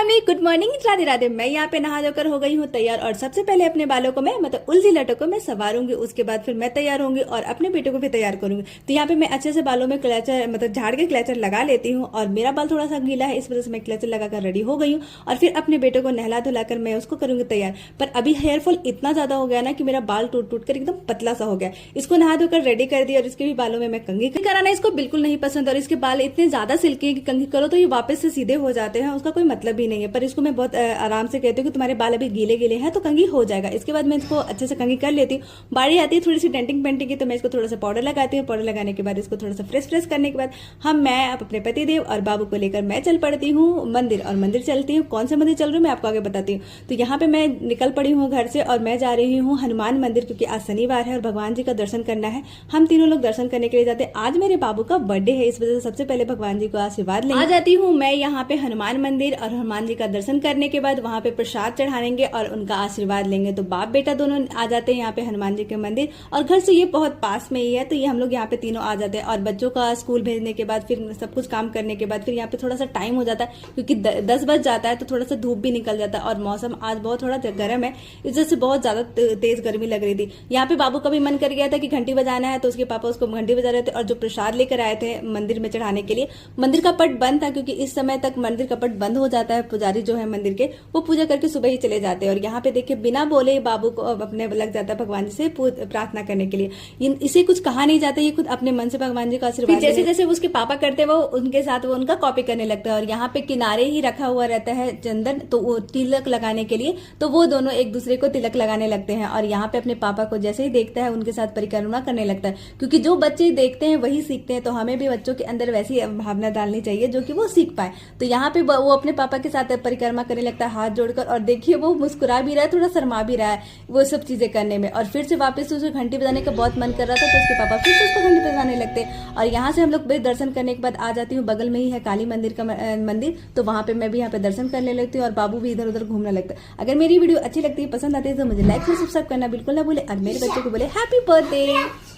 Family, good morning, Radhe Radhe. मैं यहाँ पे नहा धोकर हो गई हूँ तैयार और सबसे पहले अपने बालों को मैं उलझी लटों को मैं संवारूंगी। उसके बाद फिर मैं तैयार होंगी और अपने बेटे को भी तैयार करूंगी। तो यहाँ पे मैं अच्छे से बालों में क्लचर झाड़ के क्लचर लगा लेती हूँ और मेरा बाल थोड़ा सा गीला है, इस वजह से मैं क्लचर लगाकर रेडी हो गई हूँ और फिर अपने बेटे को नहला धुलाकर मैं उसको करूंगी तैयार। पर अभी हेयर फॉल इतना ज्यादा हो गया ना कि मेरा बाल टूट टूट कर एकदम पतला सा हो गया। इसको नहा धोकर रेडी कर दिया और इसके भी बालों में मैं कंघी कराना इसको बिल्कुल नहीं पसंद और इसके बाल इतने ज्यादा सिल्की है कि कंघी करो तो ये वापस से सीधे हो जाते हैं, उसका कोई मतलब भी नहीं है। पर इसको मैं बहुत आराम से कहती हूँ कि तुम्हारे बाल अभी गीले गीले हैं तो कंघी हो जाएगा। इसके बाद मैं इसको अच्छे से कंघी कर लेती हूँ। बारी आती है थोड़ी सी डेंटिंग पेंटिंग की, तो मैं इसको थोड़ा सा पाउडर लगाती हूँ। पाउडर लगाने के बाद इसको थोड़ा सा फ्रेश करने के बाद मैं अपने पतिदेव और बाबू को लेकर मैं चल पड़ती हूँ मंदिर। और मंदिर चलती हूँ, कौन सा मंदिर चल रही हूँ मैं आपको आगे बताती हूँ। तो यहाँ पे मैं निकल पड़ी हूँ घर से और मैं जा रही हूँ हनुमान मंदिर, क्योंकि आज शनिवार है और भगवान जी का दर्शन करना है। हम तीनों लोग दर्शन करने के लिए जाते हैं। आज मेरे बाबू का बर्थडे है, इस वजह से सबसे पहले भगवान जी को आशीर्वाद लेने आ जाती हूँ मैं यहाँ पे हनुमान मंदिर। और हनुमान जी का दर्शन करने के बाद वहाँ पे प्रसाद चढ़ाएंगे और उनका आशीर्वाद लेंगे। तो बाप बेटा दोनों आ जाते हैं यहाँ पे हनुमान जी के मंदिर और घर से ये बहुत पास में ही है, तो ये हम लोग यहाँ पे तीनों आ जाते हैं। और बच्चों का स्कूल भेजने के बाद फिर सब कुछ काम करने के बाद फिर यहाँ पे थोड़ा सा टाइम हो जाता है, क्योंकि 10 बज जाता है तो थोड़ा सा धूप भी निकल जाता है और मौसम आज बहुत थोड़ा गर्म है, इस वजह से बहुत ज्यादा तेज गर्मी लग रही थी। यहाँ पे बाबू का भी मन कर गया था कि घंटी बजाना है, तो उसके पापा उसको घंटी बजा रहे थे। और जो प्रसाद लेकर आए थे मंदिर में चढ़ाने के लिए, मंदिर का पट बंद था, क्योंकि इस समय तक मंदिर का पट बंद हो जाता है। पुजारी जो है मंदिर के वो पूजा करके सुबह ही चले जाते हैं। और यहाँ पे देखिए बिना बोले बाबू को अपने लग जाता है भगवान जी से प्रार्थना करने के लिए। इसे कुछ कहा नहीं जाता, ये खुद अपने मन से भगवान जी का आशीर्वाद जैसे जैसे उसके पापा करते वो उनके साथ वो उनका कॉपी करने लगता है। और यहाँ पे किनारे ही रखा हुआ रहता है चंदन, तो वो तिलक लगाने के लिए, तो वो दोनों एक दूसरे को तिलक लगाने लगते हैं। और यहाँ पे अपने पापा को जैसे ही देखता है उनके साथ परिक्रमा करने लगता है, क्योंकि जो बच्चे देखते हैं वही सीखते हैं। तो हमें भी बच्चों के अंदर वैसी भावना डालनी चाहिए जो कि वो सीख पाए। तो यहाँ पे वो अपने पापा के साथ परिक्रमा करने लगता है हाथ जोड़कर। और देखिए वो मुस्कुरा भी रहा है, थोड़ा शर्मा भी रहा है वो सब चीजें करने में। और फिर से वापस उसे घंटी बजाने का बहुत मन कर रहा था, तो उसके पापा फिर से उसको घंटी बजाने लगते। और यहाँ से हम लोग दर्शन करने के बाद आ जाती हूँ, बगल में ही है काली मंदिर का मंदिर, तो वहां पे मैं भी यहाँ पे दर्शन करने लगती हूँ और बाबू भी इधर उधर घूमने लगता है। अगर मेरी वीडियो अच्छी लगती है, पसंद आती है, तो मुझे लाइक और सब्सक्राइब करना बिल्कुल ना भूले और मेरे बच्चे को बोले हैप्पी बर्थडे।